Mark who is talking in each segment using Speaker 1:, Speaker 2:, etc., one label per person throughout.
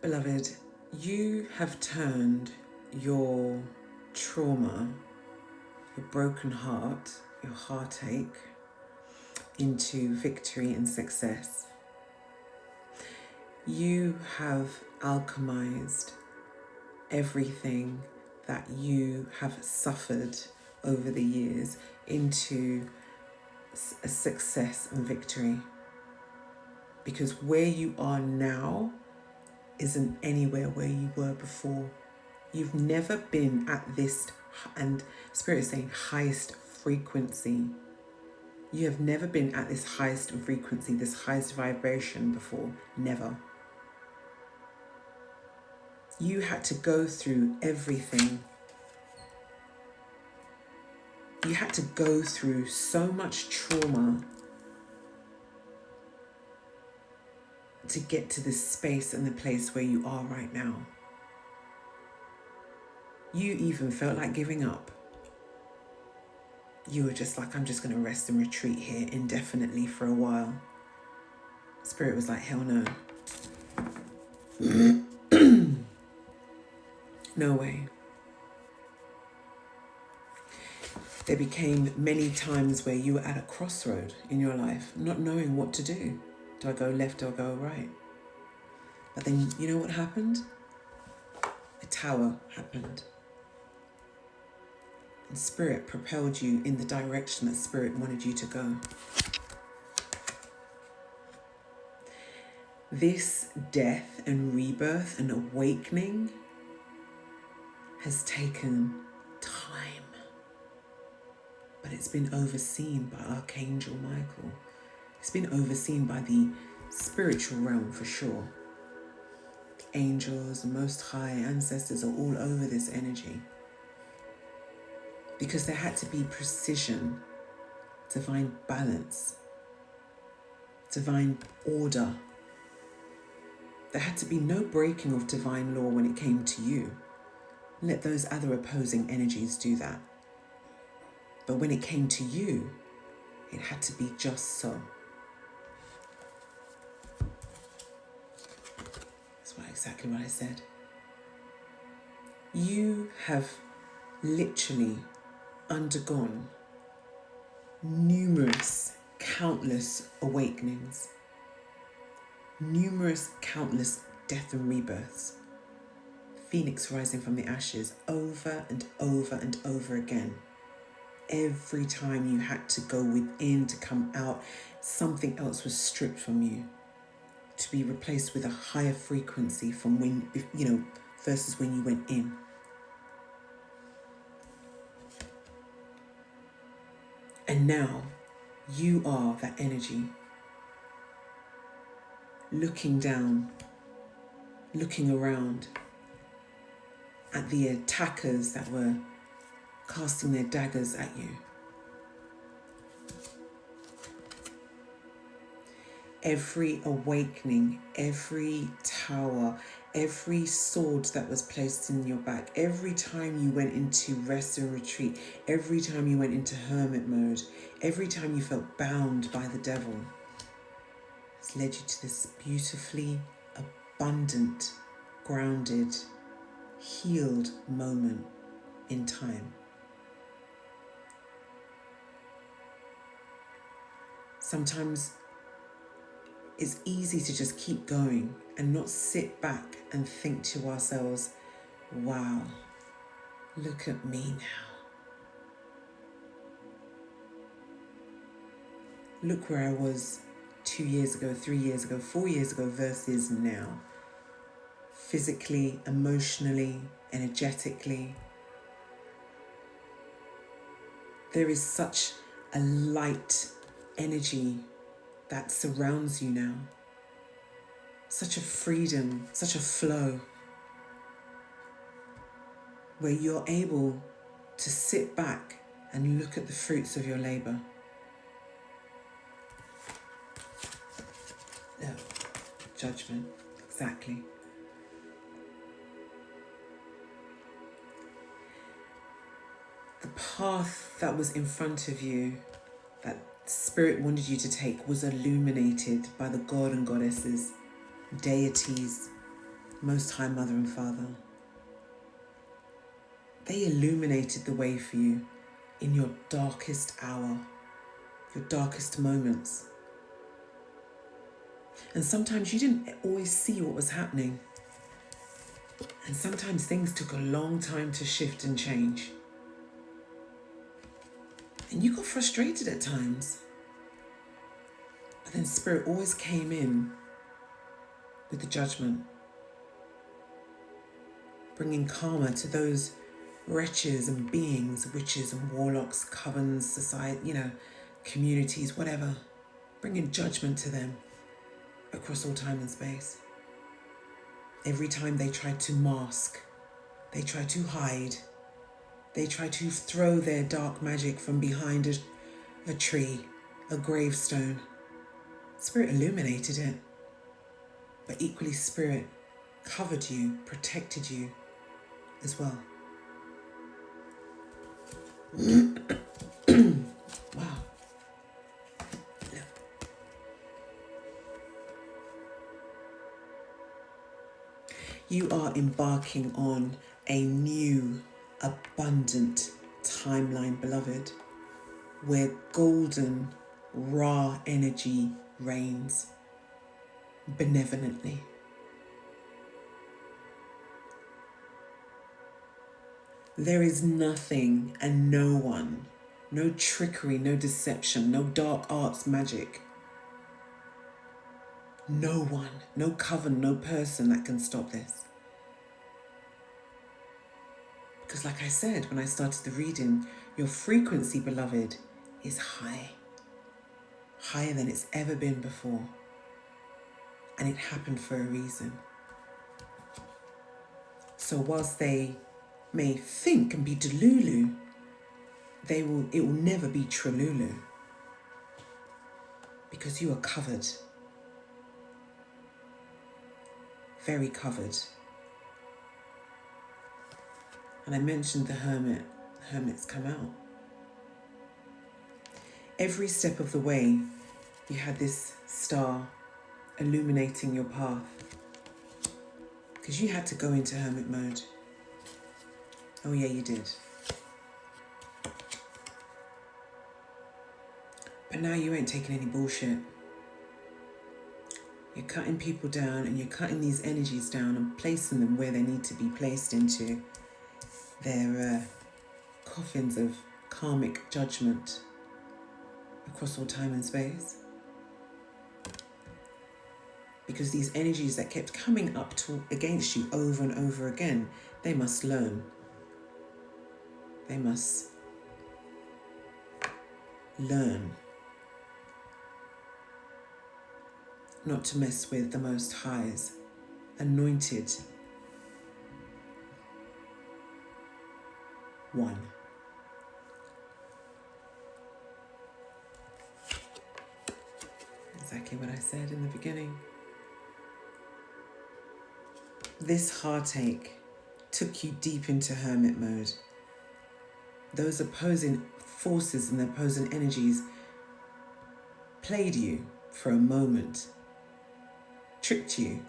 Speaker 1: Beloved, you have turned your trauma, your broken heart, your heartache, into victory and success. You have alchemized everything that you have suffered over the years into a success and victory. Because where you are now isn't anywhere where you were before. You've never been at this, and Spirit is saying highest frequency. You have never been at this highest frequency, this highest vibration before. Never. You had to go through everything. You had to go through so much trauma to get to this space and the place where you are right now. You even felt like giving up. You were just like, I'm just going to rest and retreat here indefinitely for a while. Spirit was like, hell no. No way. There became many times where you were at a crossroad in your life, not knowing what to do. Do I go left or go right? But then, you know what happened? A tower happened. And Spirit propelled you in the direction that Spirit wanted you to go. This death and rebirth and awakening has taken time. But it's been overseen by Archangel Michael. It's been overseen by the spiritual realm for sure. Angels, Most High, ancestors are all over this energy. Because there had to be precision, divine balance, divine order. There had to be no breaking of divine law when it came to you. Let those other opposing energies do that. But when it came to you, it had to be just so. Exactly what I said. You have literally undergone numerous, countless awakenings, numerous, countless death and rebirths, phoenix rising from the ashes over and over and over again. Every time you had to go within to come out, something else was stripped from you, to be replaced with a higher frequency from when, versus when you went in. And now you are that energy, looking down, looking around at the attackers that were casting their daggers at you. Every awakening, every tower, every sword that was placed in your back, every time you went into rest and retreat, every time you went into hermit mode, every time you felt bound by the devil, has led you to this beautifully abundant, grounded, healed moment in time. Sometimes it's easy to just keep going and not sit back and think to ourselves, wow, look at me now. Look where I was 2 years ago, 3 years ago, 4 years ago versus now. Physically, emotionally, energetically. There is such a light energy that surrounds you now. Such a freedom, such a flow, where you're able to sit back and look at the fruits of your labor. No, judgment, exactly. The path that was in front of you, that Spirit wanted you to take, was illuminated by the God and goddesses, deities, Most High Mother and Father, they illuminated the way for you in your darkest hour, your darkest moments. And sometimes you didn't always see what was happening. And sometimes things took a long time to shift and change. And you got frustrated at times. But then Spirit always came in with the judgment, bringing karma to those wretches and beings, witches and warlocks, covens, society, communities, whatever, bringing judgment to them across all time and space. Every time they tried to mask, they tried to hide, they tried to throw their dark magic from behind a tree, a gravestone, Spirit illuminated it. But equally, Spirit covered you, protected you as well. Wow. Look. You are embarking on a new, abundant timeline, beloved, where golden, raw energy reigns benevolently. There is nothing and no one, no trickery, no deception, no dark arts magic. No one, no coven, no person that can stop this. Because like I said when I started the reading, your frequency, beloved, is high. Higher than it's ever been before. And it happened for a reason. So whilst they may think and be delulu, it will never be tralulu. Because you are covered. Very covered. And I mentioned the hermit. The hermit's come out. Every step of the way, you had this star illuminating your path. Because you had to go into hermit mode. Oh yeah, you did. But now you ain't taking any bullshit. You're cutting people down and you're cutting these energies down and placing them where they need to be placed into their coffins of karmic judgment across all time and space. Because these energies that kept coming up against you over and over again, they must learn. They must learn not to mess with the Most High's anointed one. Exactly what I said in the beginning. This heartache took you deep into hermit mode. Those opposing forces and the opposing energies played you for a moment, tricked you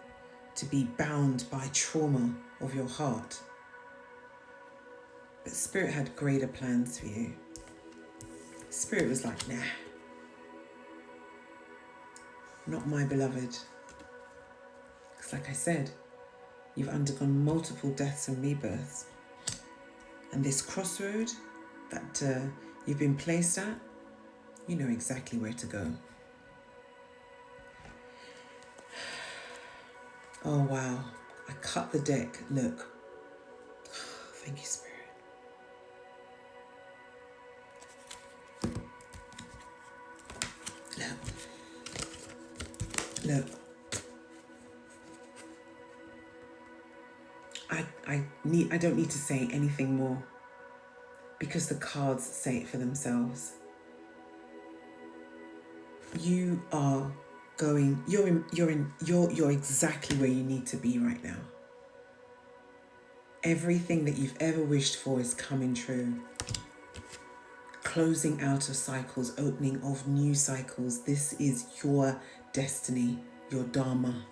Speaker 1: to be bound by trauma of your heart. But Spirit had greater plans for you. Spirit was like, nah, not my beloved. Because like I said, you've undergone multiple deaths and rebirths. And this crossroad that you've been placed at, you know exactly where to go. Oh wow, I cut the deck, look. Thank you, Spirit. Look. I don't need to say anything more because the cards say it for themselves. You are going, you're exactly where you need to be right now. Everything that you've ever wished for is coming true. Closing out of cycles, opening of new cycles. This is your destiny, your dharma.